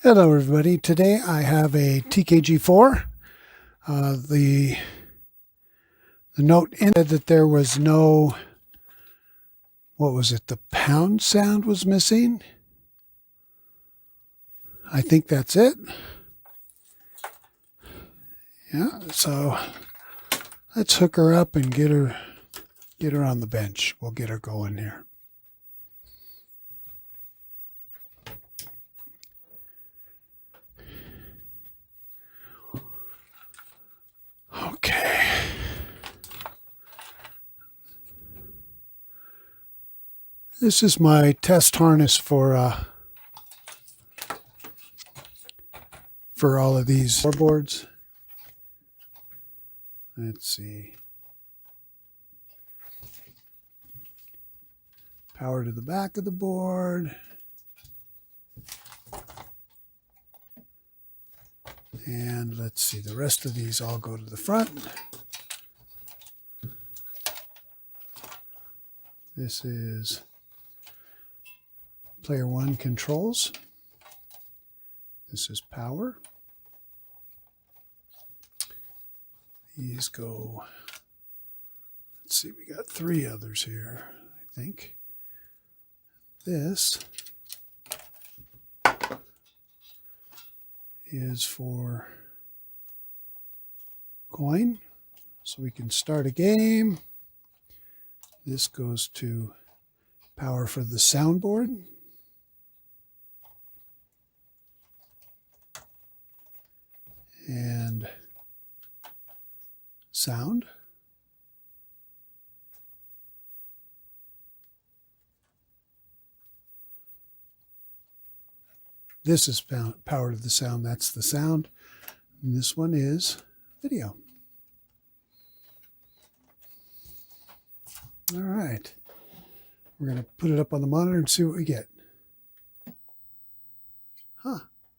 Hello everybody. Today I have a TKG4. The note in it that there was no, what was it, the pound sound was missing. I think that's it. Yeah, so let's hook her up and get her on the bench. We'll get her going here. Okay. This is my test harness for all of these boards. Let's see. Power to the back of the board. And let's see, the rest of these all go to the front. This is player 1 controls. This is power. These go, let's see, we got 3 others here, I think. This is for coin, so we can start a game. This goes to power for the soundboard. And sound. This is power to the sound. That's the sound. And this one is video. All right. We're going to put it up on the monitor and see what we get. Huh.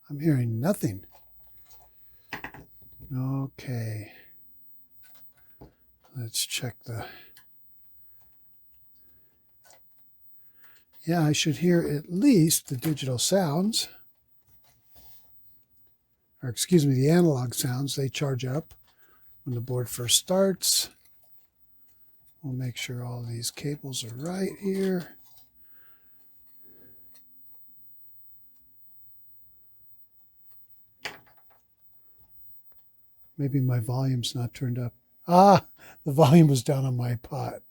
I'm hearing nothing. Okay. Let's check the... Yeah, I should hear at least the digital sounds. Or excuse me, the analog sounds. They charge up when the board first starts. We'll make sure all these cables are right here. Maybe my volume's not turned up. Ah, the volume was down on my pot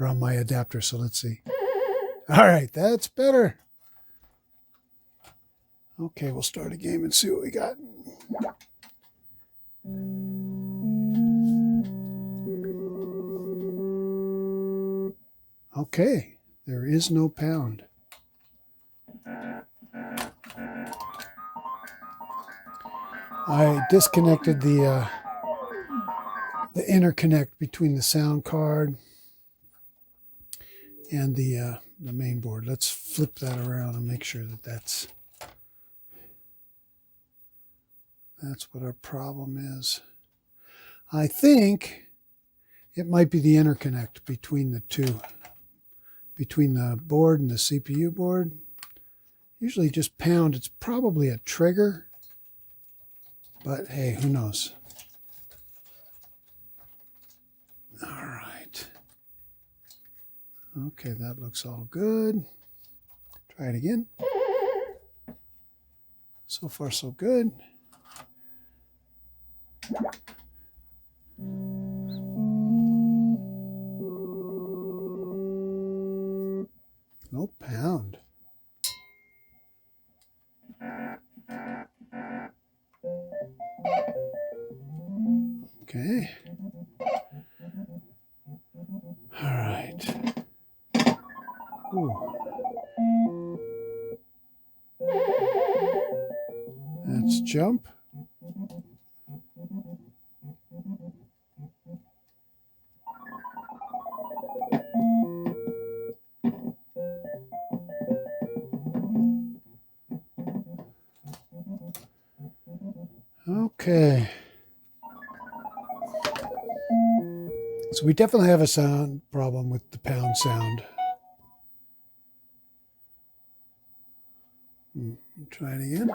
or on my adapter. So let's see. All right, that's better. Okay, we'll start a game and see what we got. Okay, there is no pound. I disconnected the interconnect between the sound card and the main board. Let's flip that around and make sure that that's what our problem is. I think it might be the interconnect between the two, between the board and the CPU board. Usually just pound. It's probably a trigger, but hey, who knows? All right. Okay, that looks all good. Try it again. So far, so good. No pound. Okay. All right. Ooh. Let's jump. Okay. So we definitely have a sound problem with the pound sound. Try it again.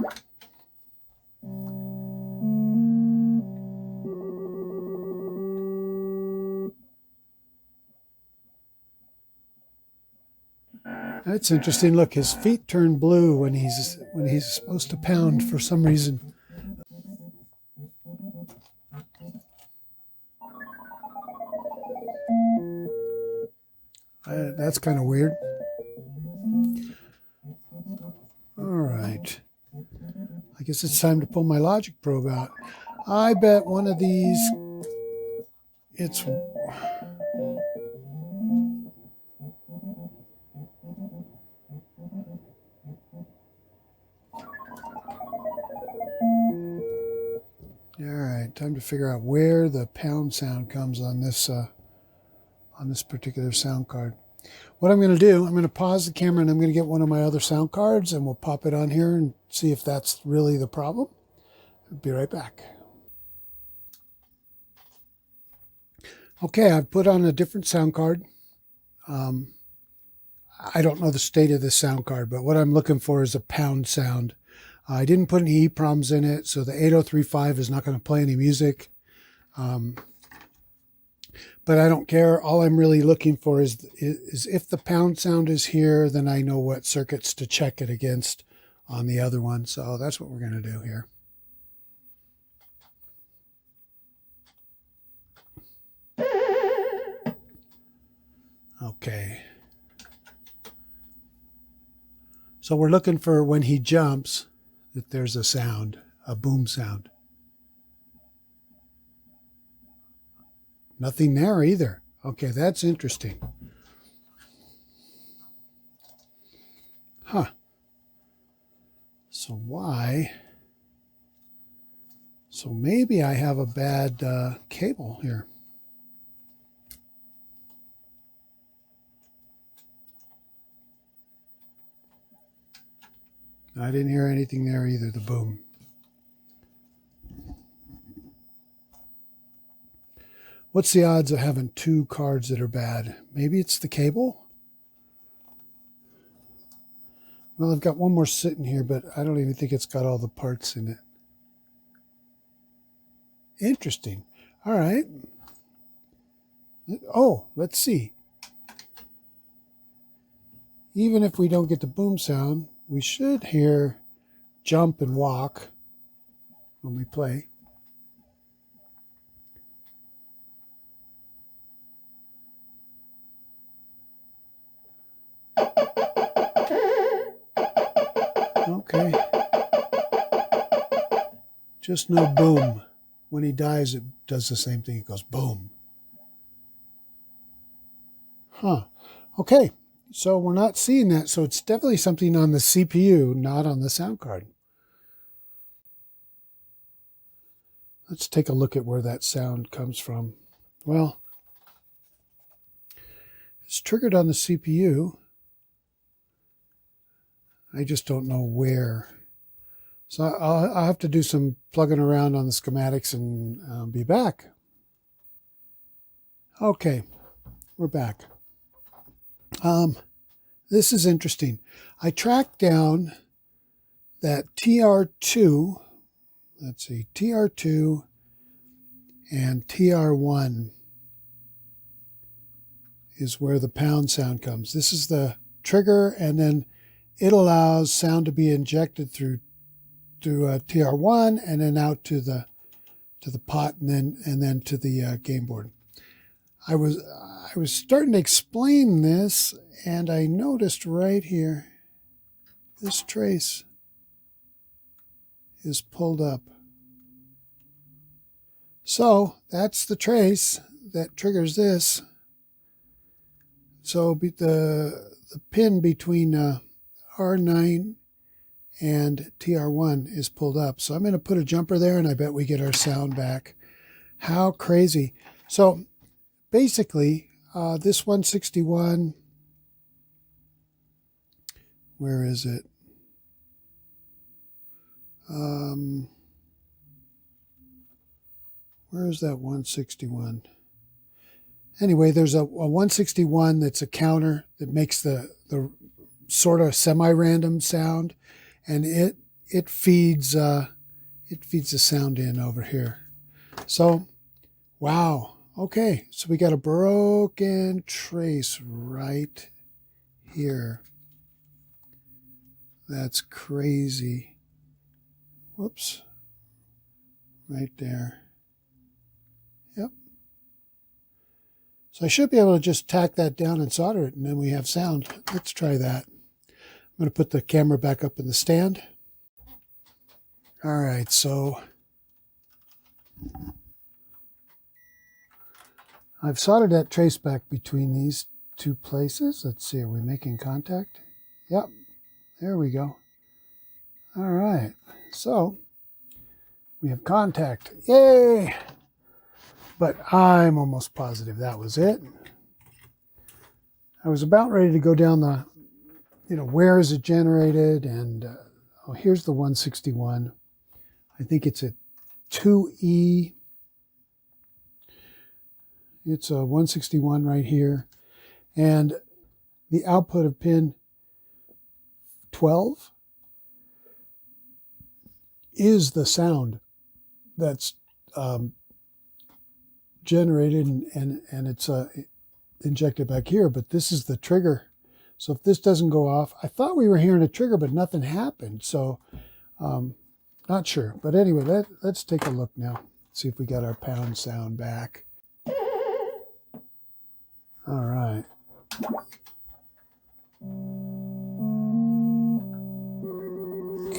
That's interesting. Look, his feet turn blue when he's supposed to pound for some reason. That's kind of weird. All right. I guess it's time to pull my logic probe out. I bet one of these, it's... All right, time to figure out where the pound sound comes on this particular sound card. What I'm going to do, I'm going to pause the camera and I'm going to get one of my other sound cards and we'll pop it on here and see if that's really the problem. I'll be right back. Okay, I've put on a different sound card. I don't know the state of this sound card, but what I'm looking for is a pound sound. I didn't put any EEPROMs in it, so the 8035 is not going to play any music. But I don't care. All I'm really looking for is if the pound sound is here, then I know what circuits to check it against on the other one. So that's what we're going to do here. Okay. So we're looking for when he jumps that there's a sound, a boom sound. Nothing there either. Okay, that's interesting. Huh. So why? So maybe I have a bad cable here. I didn't hear anything there either, the boom. What's the odds of having two cards that are bad? Maybe it's the cable? Well, I've got one more sitting here, but I don't even think it's got all the parts in it. Interesting. All right. Oh, let's see. Even if we don't get the boom sound, we should hear jump and walk when we play. Okay. Just no boom. When he dies, it does the same thing. It goes boom. Huh. Okay. So we're not seeing that. So it's definitely something on the CPU, not on the sound card. Let's take a look at where that sound comes from. Well, it's triggered on the CPU. I just don't know where. So I'll have to do some plugging around on the schematics and be back. Okay, we're back. This is interesting. I tracked down that TR2, let's see, TR2 and TR1 is where the pound sound comes. This is the trigger, and then it allows sound to be injected through TR1 and then out to the pot and then to the game board. I was starting to explain this, and I noticed right here this trace is pulled up. So that's the trace that triggers this. So the pin between R9 and TR1 is pulled up. So I'm going to put a jumper there, and I bet we get our sound back. How crazy. So basically, this 161, where is it? Where is that 161? Anyway, there's a 161 that's a counter that makes the sort of semi-random sound, and it feeds it feeds the sound in over here. So, wow. Okay, so we got a broken trace right here. That's crazy. Whoops. Right there. Yep. So I should be able to just tack that down and solder it, and then we have sound. Let's try that. I'm going to put the camera back up in the stand. All right, so I've soldered that trace back between these two places. Let's see, are we making contact? Yep, there we go. All right, so we have contact. Yay! But I'm almost positive that was it. I was about ready to go down the, where is it generated? And, oh, here's the 161. I think it's a 2E. It's a 161 right here. And the output of pin 12 is the sound that's generated and it's injected back here, but this is the trigger. So if this doesn't go off, I thought we were hearing a trigger, but nothing happened. So not sure. But anyway, let's take a look now. See if we got our pound sound back. All right.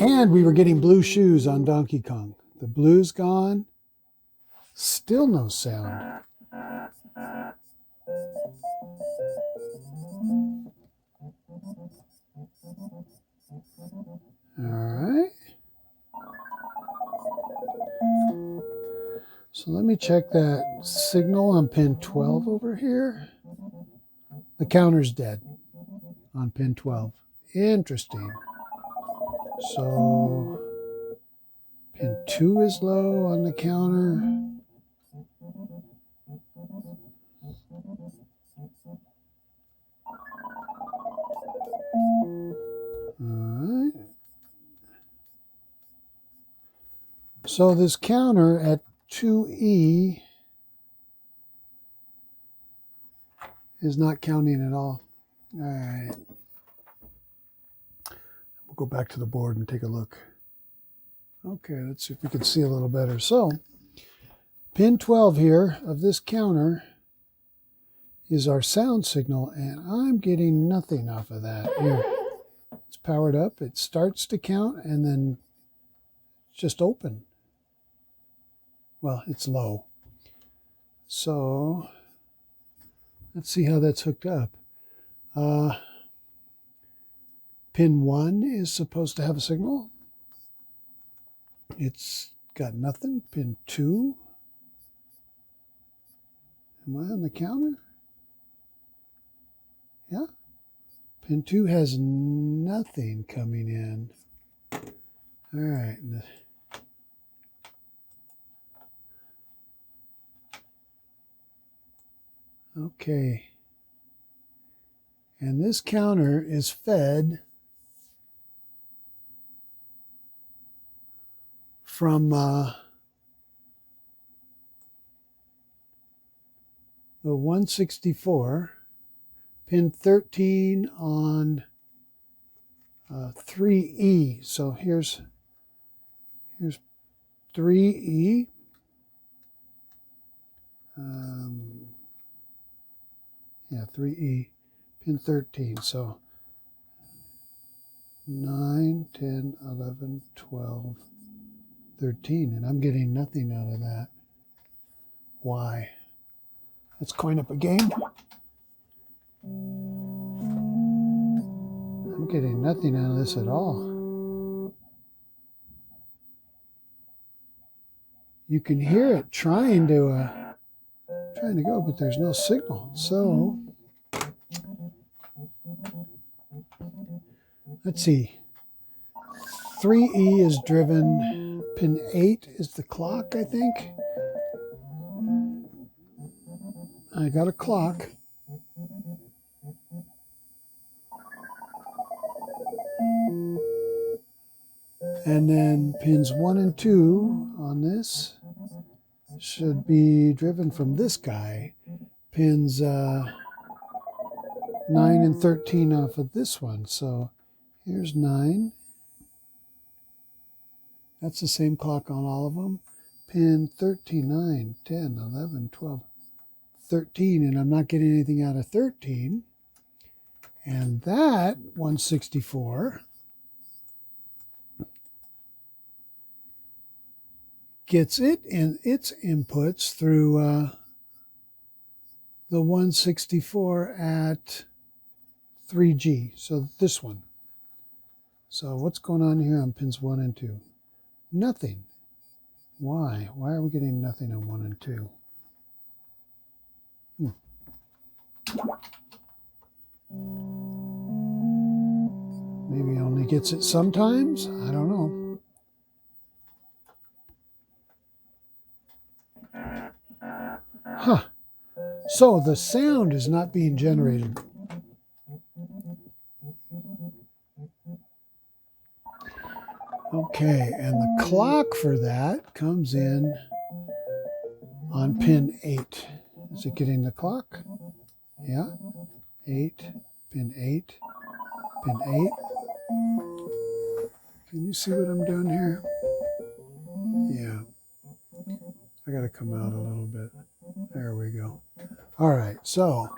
And we were getting blue shoes on Donkey Kong. The blue's gone. Still no sound. All right. So let me check that signal on pin 12 over here. The counter's dead on pin 12. Interesting. So pin 2 is low on the counter. All right. So this counter at 2E is not counting at all. All right. We'll go back to the board and take a look. Okay, let's see if we can see a little better. So, pin 12 here of this counter is our sound signal, and I'm getting nothing off of that. Here, it's powered up. It starts to count, and then it's just open. Well, it's low. So, let's see how that's hooked up. Pin 1 is supposed to have a signal. It's got nothing. Pin 2. Am I on the counter? Yeah. Pin 2 has nothing coming in. All right. Okay. And this counter is fed from the 164, pin 13 on 3E. So here's 3E. Yeah, 3E, pin 13. So 9, 10, 11, 12, 13. And I'm getting nothing out of that. Why? Let's coin up a game. I'm getting nothing out of this at all. You can hear it trying to go, but there's no signal. So let's see. 3E is driven. Pin 8 is the clock, I think. I got a clock. And then pins 1 and 2 on this should be driven from this guy. Pins 9 and 13 off of this one. So here's 9. That's the same clock on all of them. Pin 13, 9, 10, 11, 12, 13. And I'm not getting anything out of 13. And that 164 gets it in its inputs through the 164 at 3G. So this one. So what's going on here on pins 1 and 2? Nothing. Why? Why are we getting nothing on 1 and 2? Maybe it only gets it sometimes? I don't know. Huh. So the sound is not being generated. Okay, and the clock for that comes in on pin 8. Is it getting the clock? Yeah. 8, pin 8, pin 8. Can you see what I'm doing here? Yeah. I got to come out a little bit. There we go. All right, so.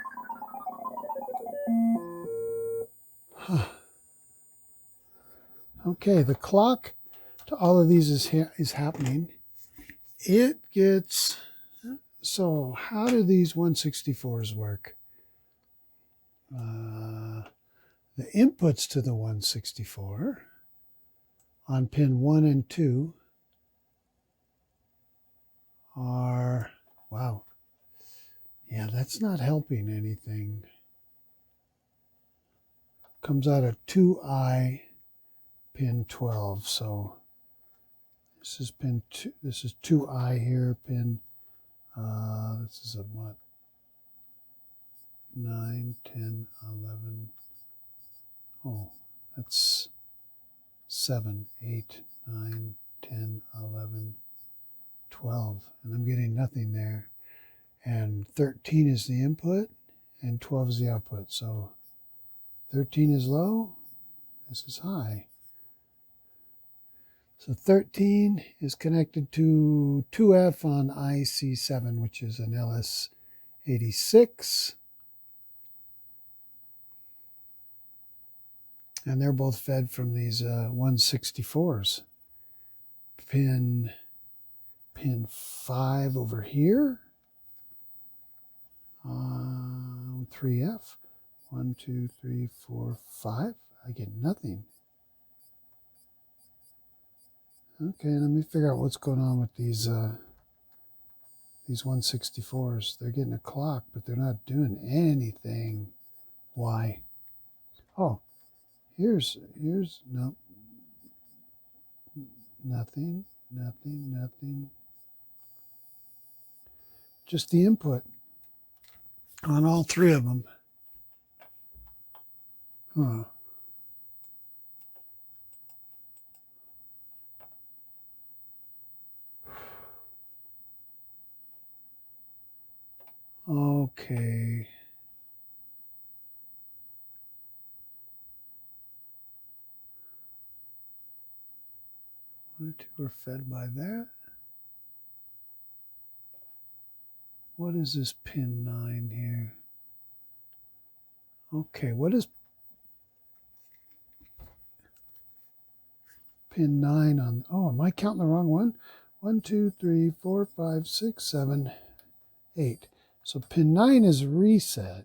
Okay, the clock to all of these is happening. It gets, so how do these 164s work? The inputs to the 164 on pin 1 and 2 are, wow, yeah, that's not helping anything. Comes out of 2I, pin 12, so this is pin 2, this is 2I here, pin, this is a what? 9, 10, 11, oh, that's 7, 8, 9, 10, 11, 12, and I'm getting nothing there. And 13 is the input, and 12 is the output. So 13 is low, this is high. So 13 is connected to 2F on IC7, which is an LS86. And they're both fed from these 164s. Pin 5 over here. 3F. 1, 2, 3, 4, 5. I get nothing. Okay, let me figure out what's going on with these 164s. They're getting a clock, but they're not doing anything. Why? Oh, here's no, nothing. Just the input on all three of them. Huh. Okay. One or two are fed by that. What is this pin 9 here? Okay, what is pin 9 on? Oh, am I counting the wrong one? 1, 2, 3, 4, 5, 6, 7, 8. So pin 9 is reset.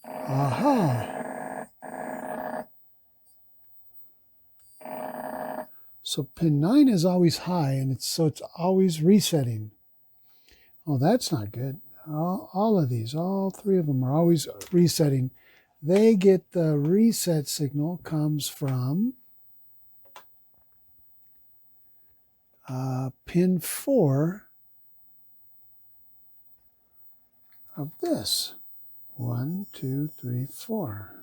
Aha. So pin 9 is always high, and it's always resetting. Oh, that's not good. All of these, all three of them are always resetting. They get the reset signal comes from pin 4 of this. 1, 2, 3, 4.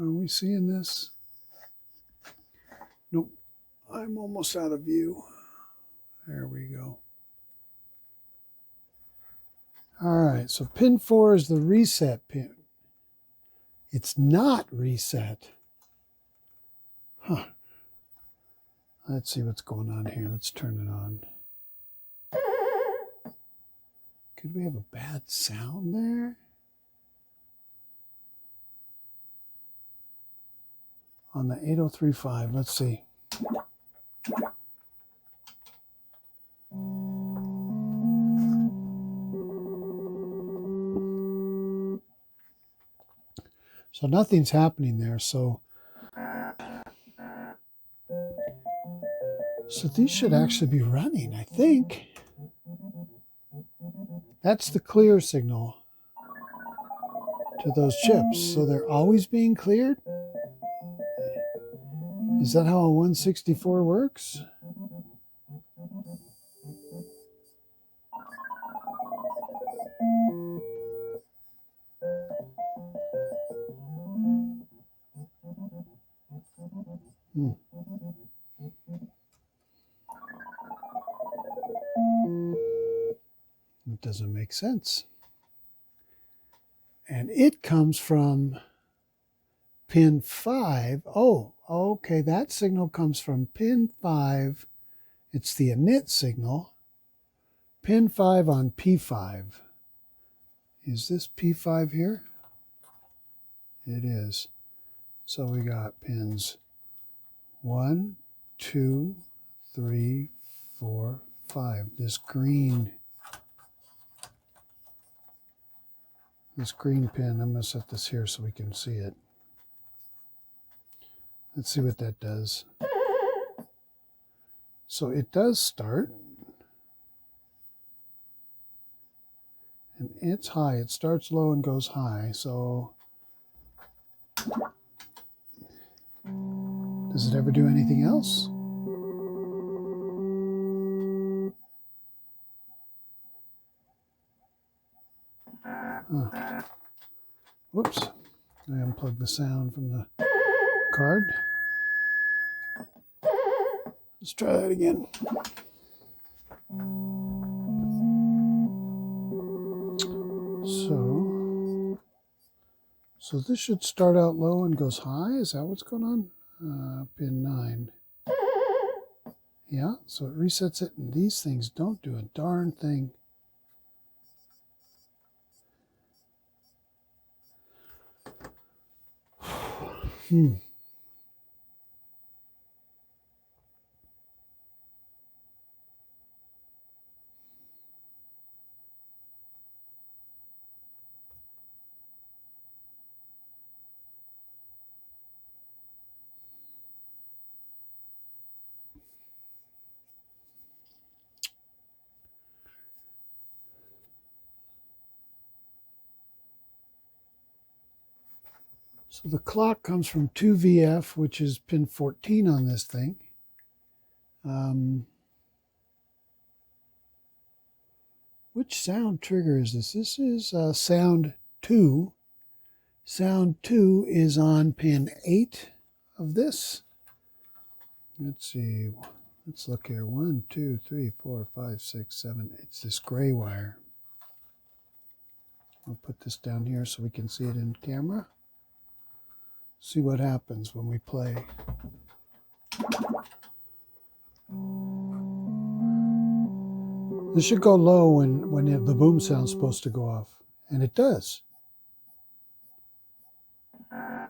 Are we seeing this? Nope. I'm almost out of view. There we go. All right, so pin 4 is the reset pin. It's not reset. Huh. Let's see what's going on here. Let's turn it on. Could we have a bad sound there? On the 8035, let's see. So nothing's happening there. So these should actually be running, I think. That's the clear signal to those chips. So they're always being cleared? Is that how a 164 works? It doesn't make sense. And it comes from pin 5. Oh, okay, that signal comes from pin 5. It's the init signal. Pin 5 on P5. Is this P5 here? It is. So we got pins 1, 2, 3, 4, 5. This green pin, I'm going to set this here so we can see it. Let's see what that does. So it does start. And it's high. It starts low and goes high. So does it ever do anything else? Oh. Whoops. I unplugged the sound from the card. Let's try that again. So this should start out low and goes high. Is that what's going on? Pin 9. Yeah, so it resets it, and these things don't do a darn thing. So the clock comes from 2VF, which is pin 14 on this thing. Which sound trigger is this? This is sound 2. Sound 2 is on pin 8 of this. Let's see. Let's look here. 1, 2, 3, 4, 5, 6, 7. It's this gray wire. I'll put this down here so we can see it in camera. See what happens when we play. This should go low when the boom sound's supposed to go off. And it does.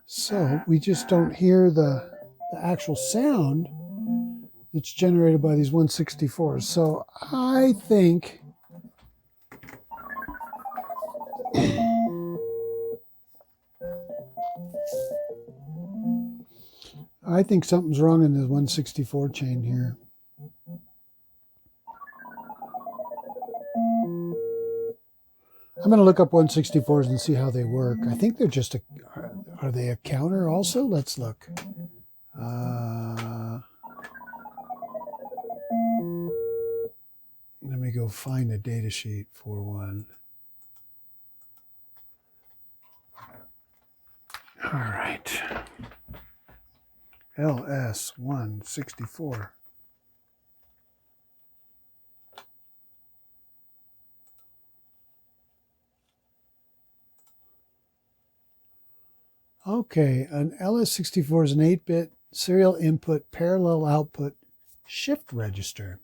So we just don't hear the actual sound that's generated by these 164s. So I think something's wrong in the 164 chain here. I'm going to look up 164s and see how they work. I think they're just are they a counter also? Let's look. Let me go find a data sheet for one. All right. LS164. Okay, an LS64 is an 8-bit serial input parallel output shift register.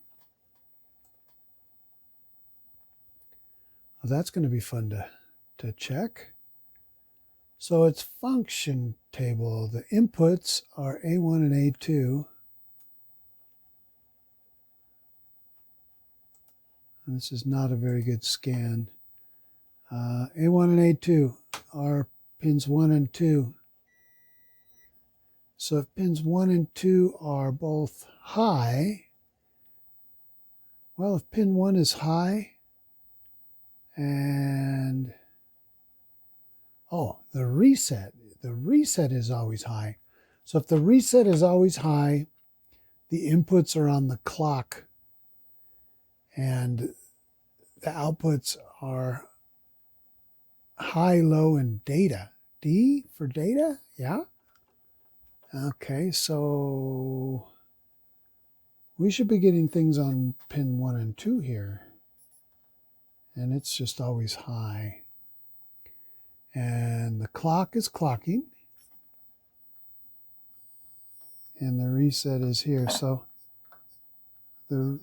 Well, that's going to be fun to check. So its function table, the inputs are A1 and A2. And this is not a very good scan. A1 and A2 are pins 1 and 2. So if pins 1 and 2 are both high, well, if pin 1 is high and, oh, the reset is always high. So if the reset is always high, the inputs are on the clock and the outputs are high, low, and data. D for data? Yeah. Okay, so we should be getting things on pin 1 and 2 here. And it's just always high. And the clock is clocking. And the reset is here. So that's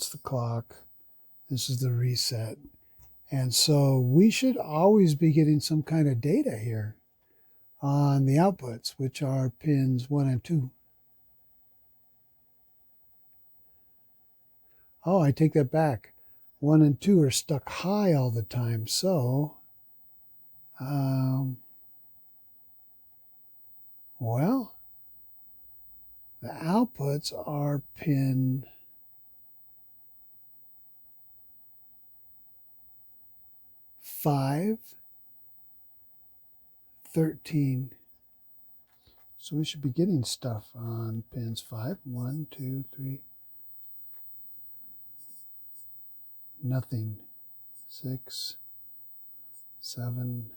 the clock. This is the reset. And so we should always be getting some kind of data here on the outputs, which are pins 1 and 2. Oh, I take that back. 1 and 2 are stuck high all the time. So, well, the outputs are pin 5, 13. So we should be getting stuff on pins 5. 1, 2, 3. Nothing. 6, 7,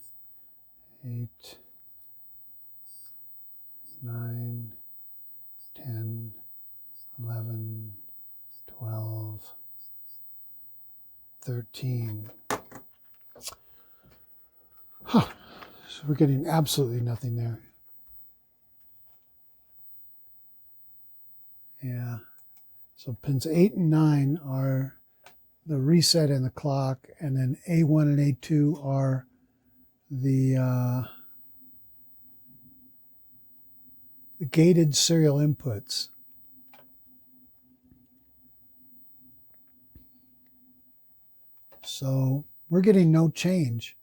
8, 9, 10, 11, 12, 13. Huh. So we're getting absolutely nothing there. Yeah. So pins 8 and 9 are the reset and the clock, and then A1 and A2 are the gated serial inputs. So we're getting no change.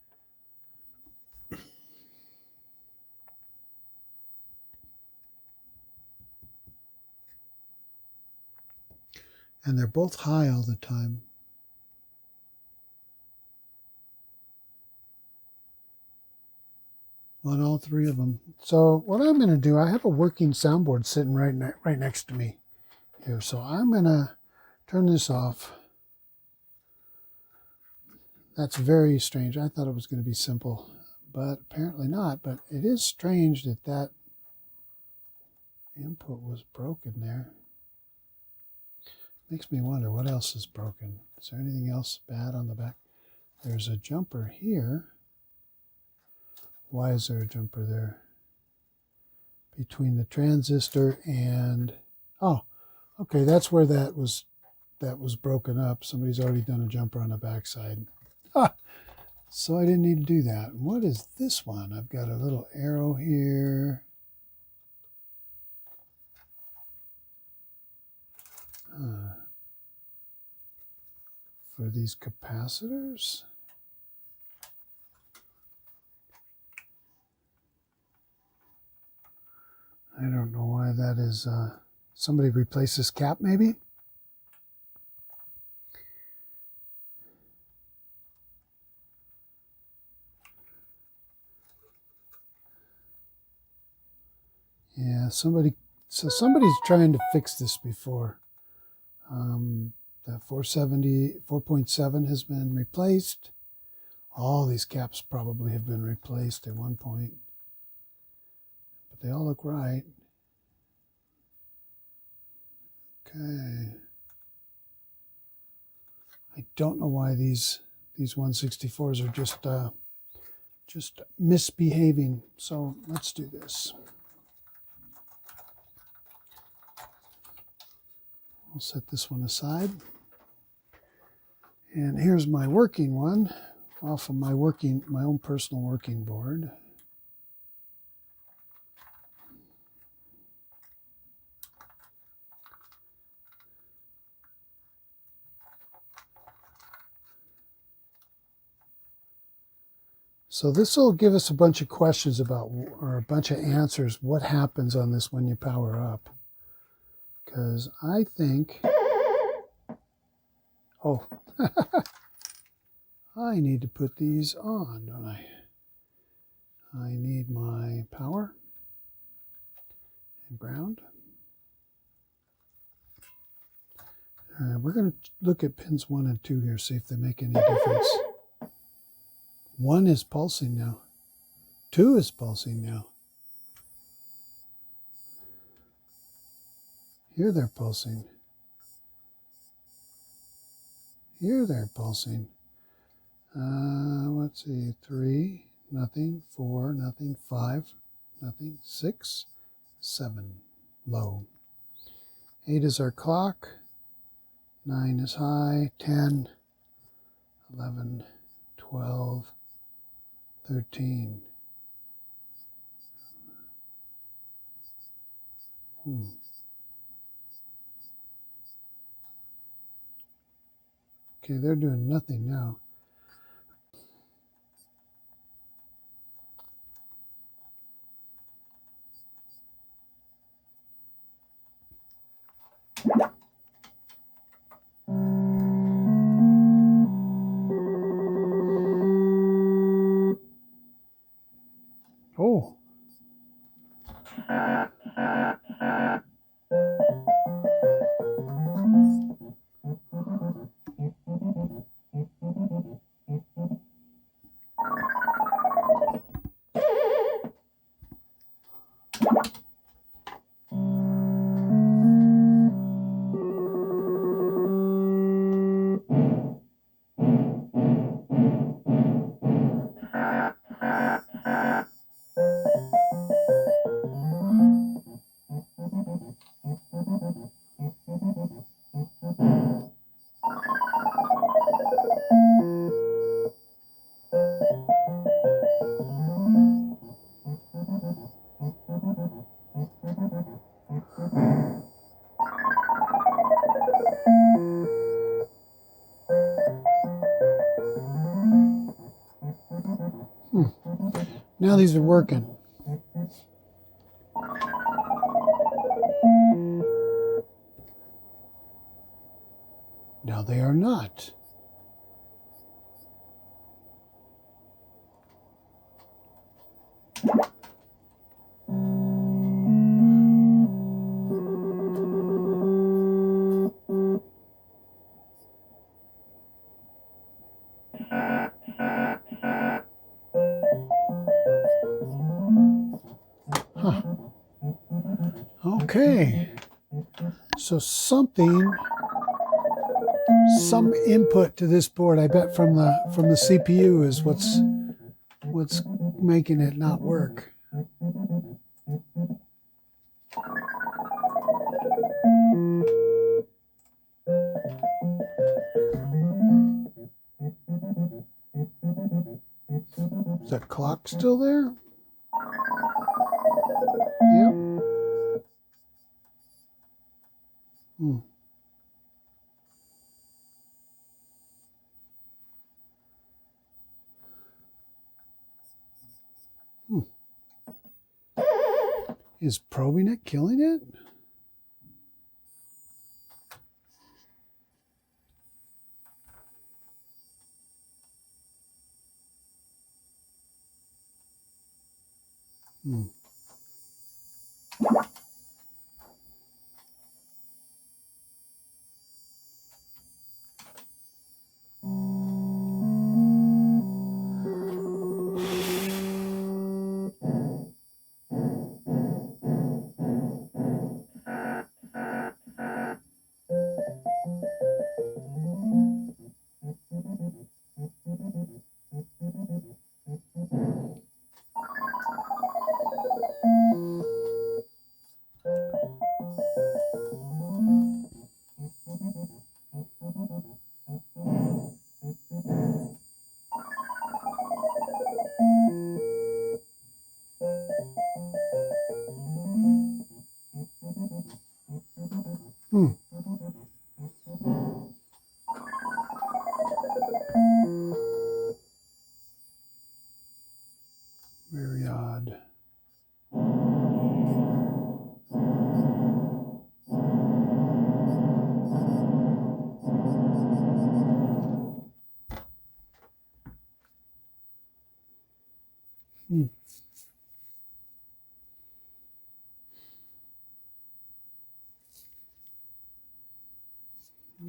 And they're both high all the time. On all three of them. So what I'm going to do, I have a working soundboard sitting right next to me here. So I'm going to turn this off. That's very strange. I thought it was going to be simple, but apparently not. But it is strange that that input was broken there. Makes me wonder what else is broken. Is there anything else bad on the back? There's a jumper here. Why is there a jumper there? Between the transistor and, oh, okay, that's where that was broken up. Somebody's already done a jumper on the backside. Ah, so I didn't need to do that. What is this one? I've got a little arrow here. For these capacitors. I don't know why that is. Somebody replace this cap maybe? Yeah, somebody's trying to fix this before. That 4.7 has been replaced. All these caps probably have been replaced at one point, but they all look right. Okay. I don't know why these 164s are just misbehaving. So let's do this. I'll set this one aside. And here's my working one off of my own personal working board. So this will give us a bunch of questions about, or a bunch of answers, what happens on this when you power up. Because I think, oh, I need to put these on, don't I? I need my power and ground. We're going to look at pins 1 and 2 here, see if they make any difference. 1 is pulsing now. 2 is pulsing now. Here they're pulsing. Here they're pulsing. Let's see, 3, nothing, 4, nothing, 5, nothing, 6, 7, low. 8 is our clock. 9 is high, 10, 11, 12, 13. Okay, they're doing nothing now. Oh. Now these are working. Now they are not. Huh. Okay. So some input to this board, I bet from the CPU is what's making it not work. Is that clock still there? Yep. Is probing it killing it?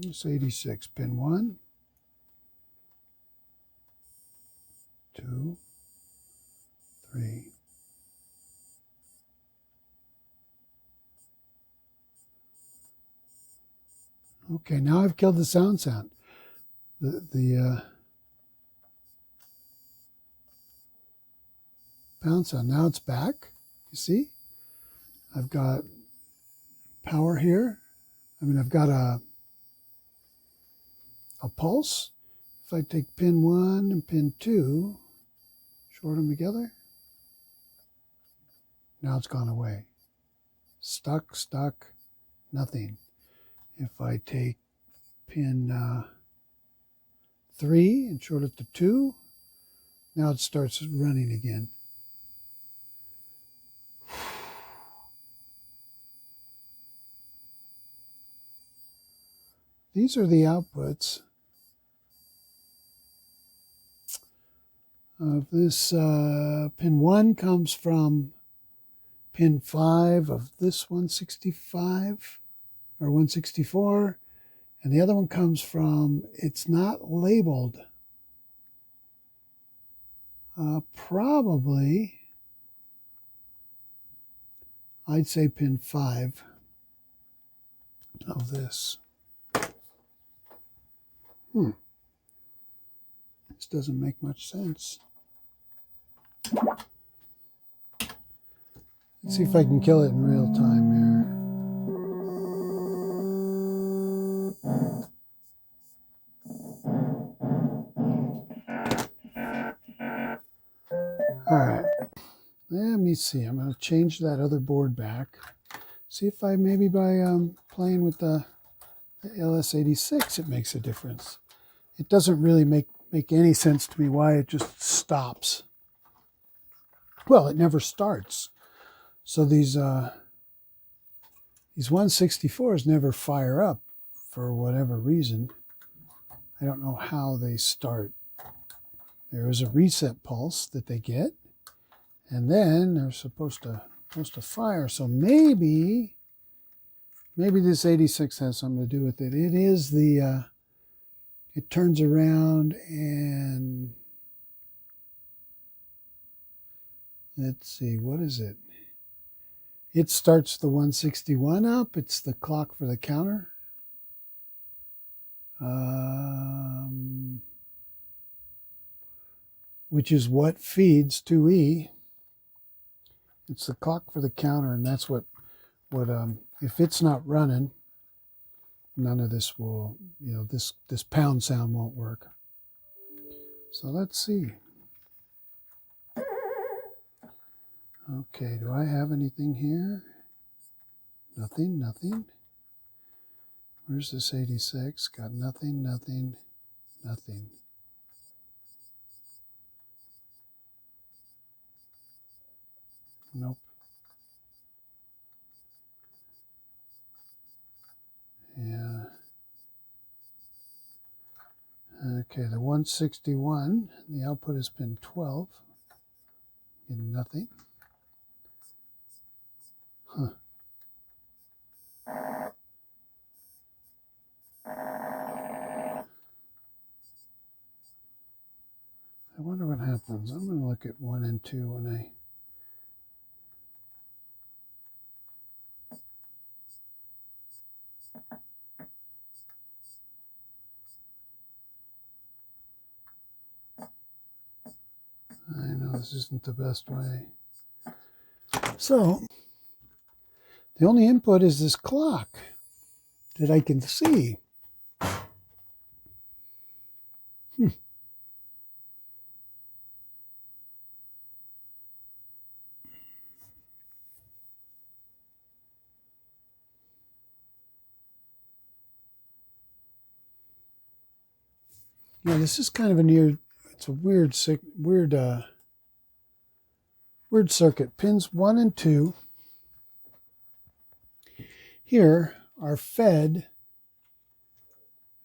It's 86, pin 1, 2, 3. Okay, now I've killed the sound. The pound sound. Now it's back. You see? I've got power here. I mean, I've got a pulse. If I take pin 1 and pin 2, short them together, now it's gone away. Stuck, nothing. If I take pin 3 and short it to 2, now it starts running again. These are the outputs of this. Pin 1 comes from pin 5 of this 165 or 164, and the other one comes from, it's not labeled, probably, I'd say pin 5 of this. This doesn't make much sense. Let's see if I can kill it in real time here. All right, let me see. I'm going to change that other board back. See if I, maybe by playing with the LS86, it makes a difference. It doesn't really make any sense to me why it just stops. Well, it never starts. So these 164s never fire up for whatever reason. I don't know how they start. There is a reset pulse that they get, and then they're supposed to fire. So maybe this 86 has something to do with it. It is the it turns around and let's see, what is it? It starts the 161 up. It's the clock for the counter. Which is what feeds 2E. It's the clock for the counter, and that's what if it's not running, none of this will, this pound sound won't work. So let's see. Okay, do I have anything here? Nothing. Where's this 86? Got nothing. Nope. Yeah. Okay, the 161, the output has been 12. Getting nothing. Huh. I wonder what happens. I'm going to look at 1 and 2 when I know this isn't the best way. So, the only input is this clock that I can see. Yeah, this is kind of it's a weird circuit. Pins 1 and 2 here are fed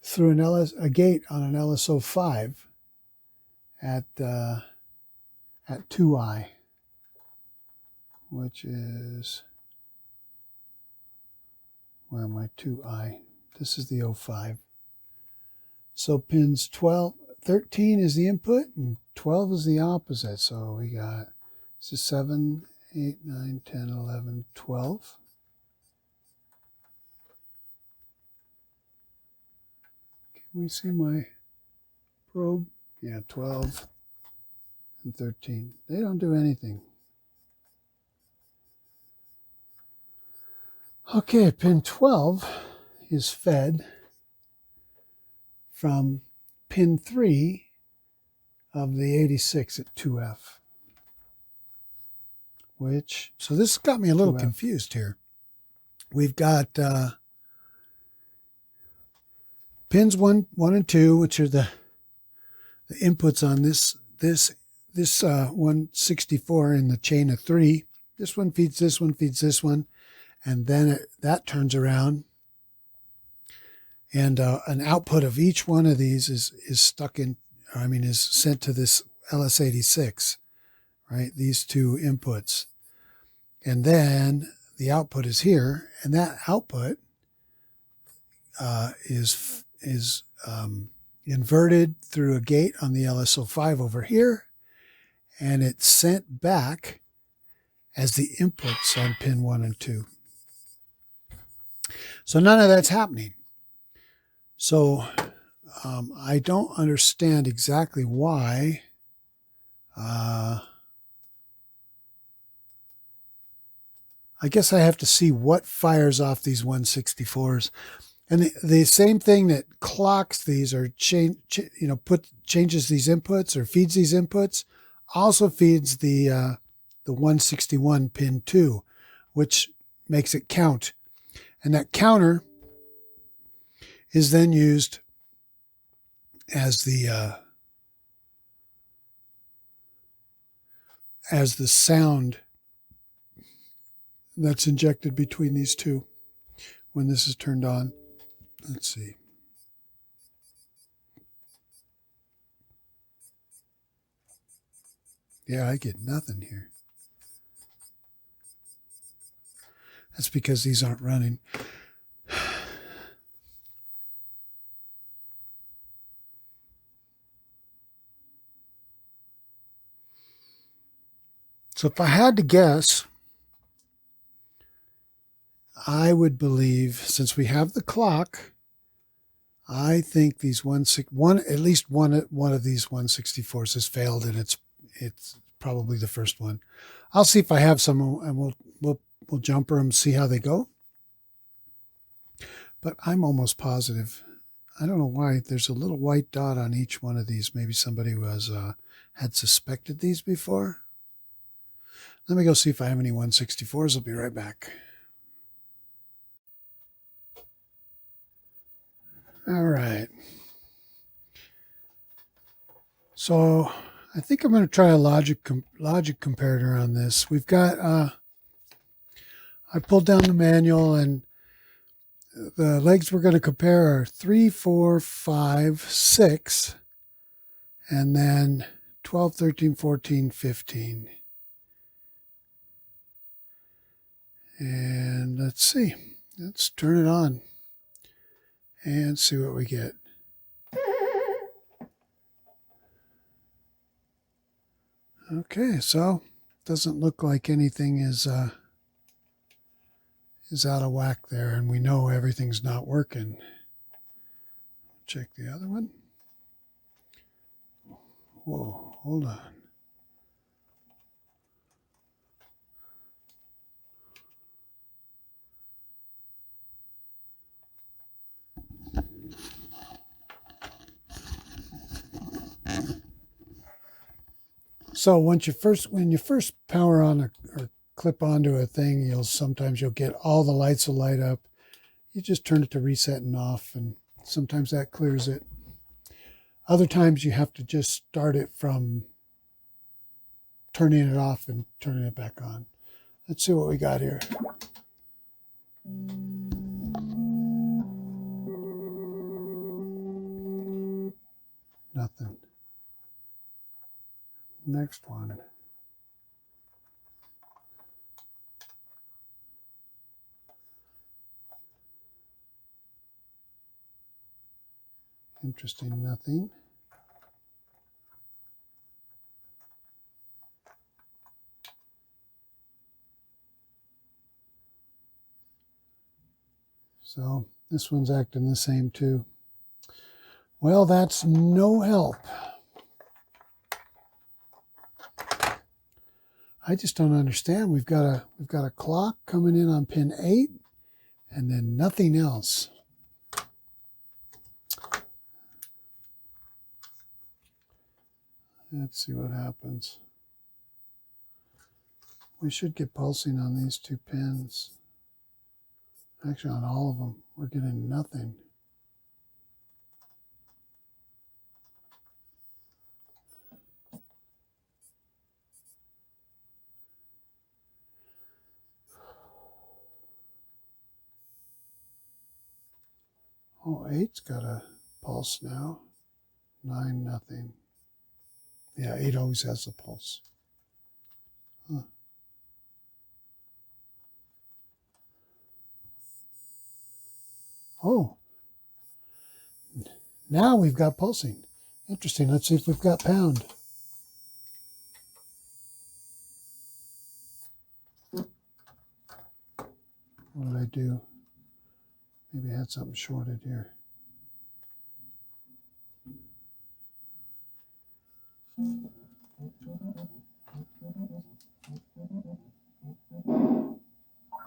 through a gate on an LSO5 at at 2i, which is, where am I, 2i? This is the 05. So pins 13 is the input and 12 is the opposite. So we got, this is 7, 8, 9, 10, 11, 12. Can we see my probe? Yeah, 12 and 13. They don't do anything. Okay, pin 12 is fed from pin 3 of the 86 at 2F. So this got me a little confused here. We've got pins 1, 1, and 2, which are the inputs on this 164 in the chain of 3. This one feeds this one, feeds this one, and then that turns around, and an output of each one of these is sent to this LS86, right? These two inputs, and then the output is here, and that output is inverted through a gate on the LS05 over here, and it's sent back as the inputs on pin 1 and 2. So none of that's happening. So I don't understand exactly why I guess I have to see what fires off these 164s. And the same thing that clocks these or changes these inputs or feeds these inputs also feeds the 161 pin 2, which makes it count. And that counter is then used as the sound that's injected between these two when this is turned on. Let's see. Yeah, I get nothing here. That's because these aren't running. So if I had to guess, I would believe, since we have the clock, I think these at least one of these 164s has failed, and it's probably the first one. I'll see if I have some, and we'll jumper them, see how they go. But I'm almost positive. I don't know why there's a little white dot on each one of these. Maybe somebody had suspected these before. Let me go see if I have any 164s. I'll be right back. All right. So I think I'm going to try a logic comparator on this. We've got, I pulled down the manual, and the legs we're going to compare are 3, 4, 5, 6, and then 12, 13, 14, 15. And let's see. Let's turn it on and see what we get. Okay, so doesn't look like anything is out of whack there, and we know everything's not working. Check the other one. Whoa, hold on. So when you first power on or clip onto a thing, sometimes you'll get all the lights will light up. You just turn it to reset and off, and sometimes that clears it. Other times you have to just start it from turning it off and turning it back on. Let's see what we got here. Nothing. Next one. Interesting, nothing. So this one's acting the same too. Well, that's no help. I just don't understand. We've got a clock coming in on pin 8 and then nothing else. Let's see what happens. We should get pulsing on these 2 pins. Actually, on all of them, we're getting nothing. Oh, 8's got a pulse now. 9, nothing. Yeah, 8 always has a pulse. Huh. Oh, now we've got pulsing. Interesting. Let's see if we've got pound. What did I do? Maybe I had something shorted here.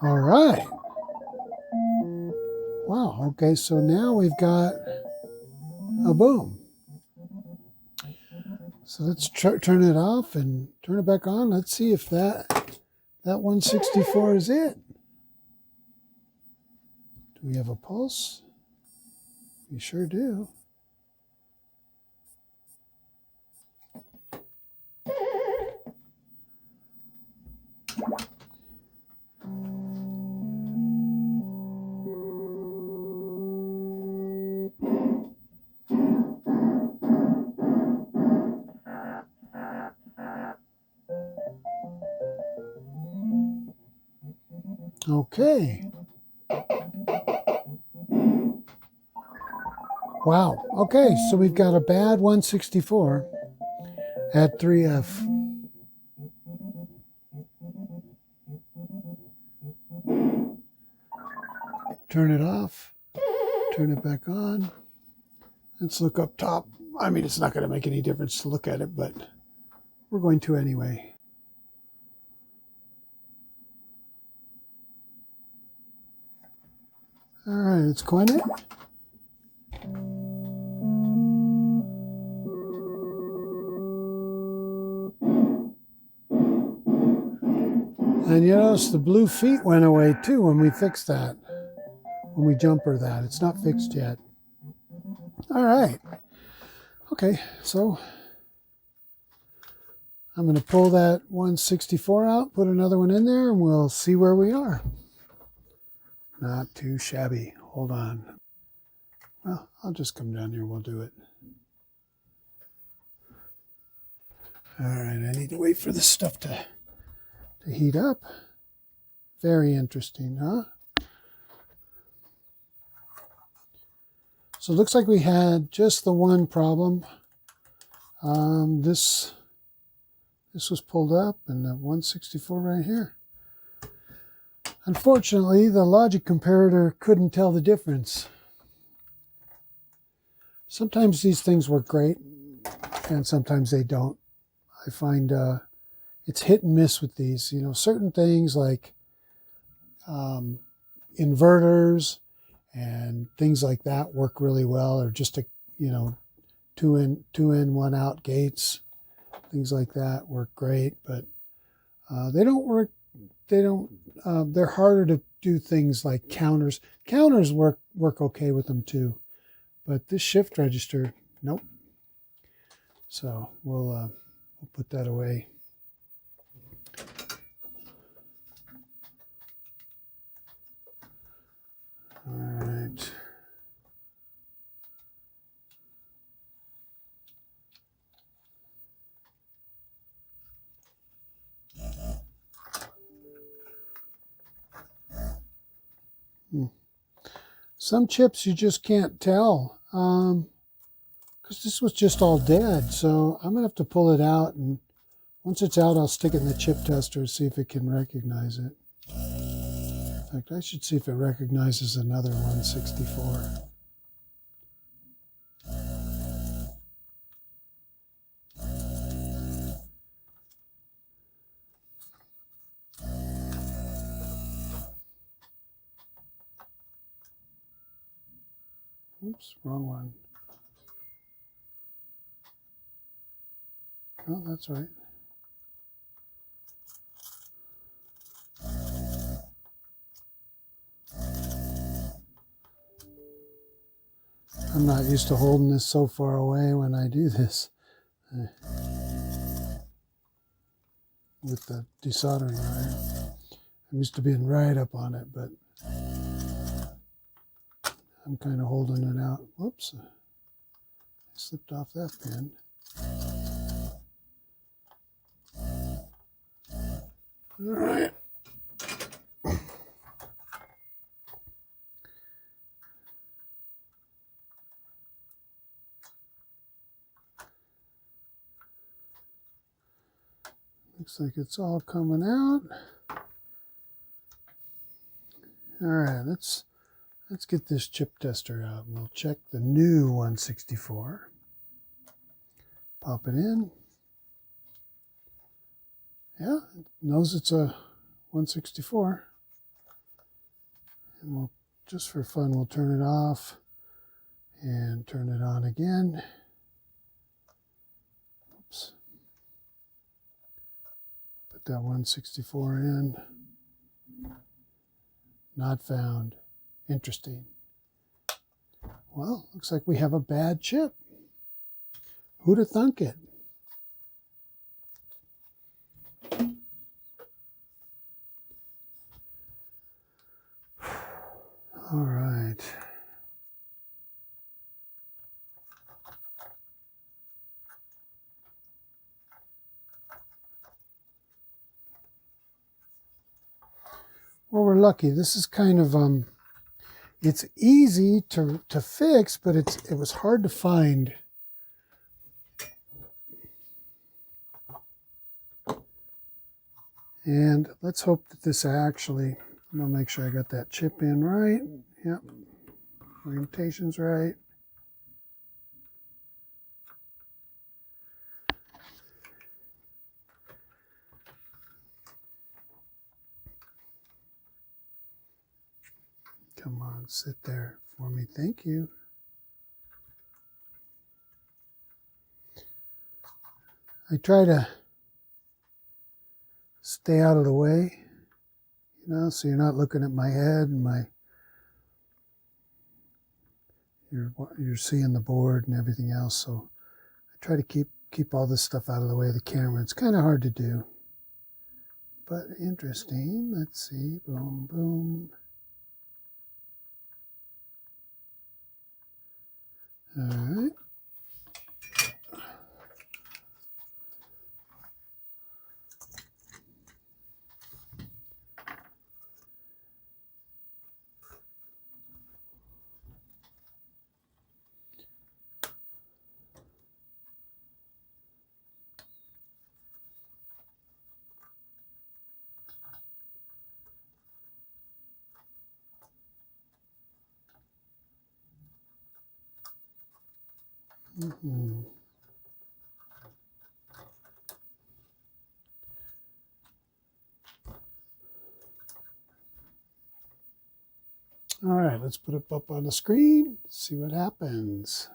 All right. Wow, okay, so now we've got a boom. So let's turn it off and turn it back on. Let's see if that 164 is it. Do we have a pulse? We sure do. Okay. Wow. Okay, so we've got a bad 164 at 3F. Turn it off. Turn it back on. Let's look up top. I mean, it's not going to make any difference to look at it, but we're going to anyway. All right, let's coin it. And you notice the blue feet went away too when we fixed that. When we jumper that. It's not fixed yet. All right. Okay, so I'm going to pull that 164 out, put another one in there, and we'll see where we are. Not too shabby. Hold on. Well, I'll just come down here. We'll do it. All right, I need to wait for this stuff to heat up. Very interesting, huh? So it looks like we had just the one problem. This was pulled up, and the 164 right here. Unfortunately, the logic comparator couldn't tell the difference. Sometimes these things work great, and sometimes they don't. I find it's hit and miss with these. You know, certain things like inverters and things like that work really well, or just two in, 1 out gates, things like that work great. But they don't work. They're harder to do things like counters. Counters work okay with them too, but this shift register, nope. So we'll put that away. All right. Some chips you just can't tell. because this was just all dead. So I'm going to have to pull it out, and once it's out, I'll stick it in the chip tester and see if it can recognize it. In fact, I should see if it recognizes another 164. Oops, wrong one. Oh, that's right. I'm not used to holding this so far away when I do this with the desoldering iron. I'm used to being right up on it, but I'm kind of holding it out. Whoops, I slipped off that pin. All right. Looks like it's all coming out. All right, let's get this chip tester out, and we'll check the new 164. Pop it in. Yeah, it knows it's a 164. And we'll, just for fun, we'll turn it off and turn it on again. Oops. Put that 164 in. Not found. Interesting. Well, looks like we have a bad chip. Who'd have thunk it? All right. Well, we're lucky. This is kind of it's easy to fix, but it was hard to find. And let's hope that this actually, I'm gonna make sure I got that chip in right. Yep, orientation's right. Come on, sit there for me. Thank you. I try to stay out of the way, you know, so you're not looking at my head and you're seeing the board and everything else. So I try to keep all this stuff out of the way of the camera. It's kind of hard to do, but interesting. Let's see. Boom, boom. All right. Mm-hmm. All right, let's put it up on the screen, see what happens.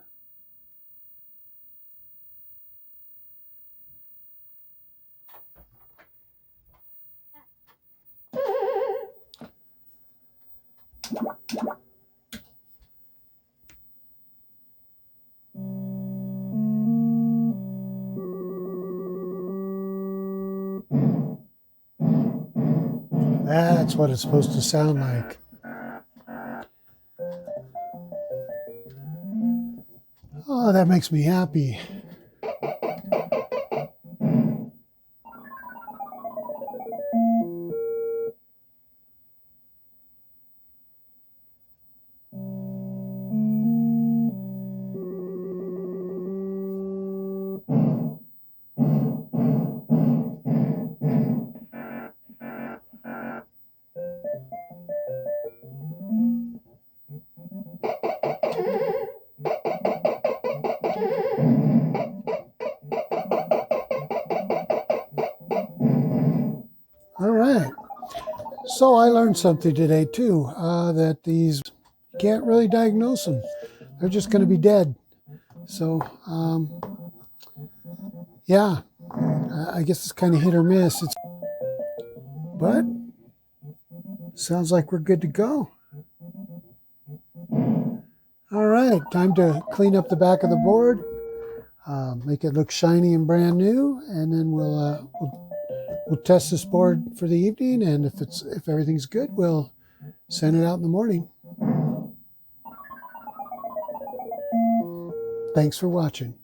That's what it's supposed to sound like. Oh, that makes me happy. All right. So I learned something today too, that these, you can't really diagnose them. They're just going to be dead. So, yeah, I guess it's kind of hit or miss. But sounds like we're good to go. All right, time to clean up the back of the board, make it look shiny and brand new, and then we'll test this board for the evening. And if everything's good, we'll send it out in the morning. Thanks for watching.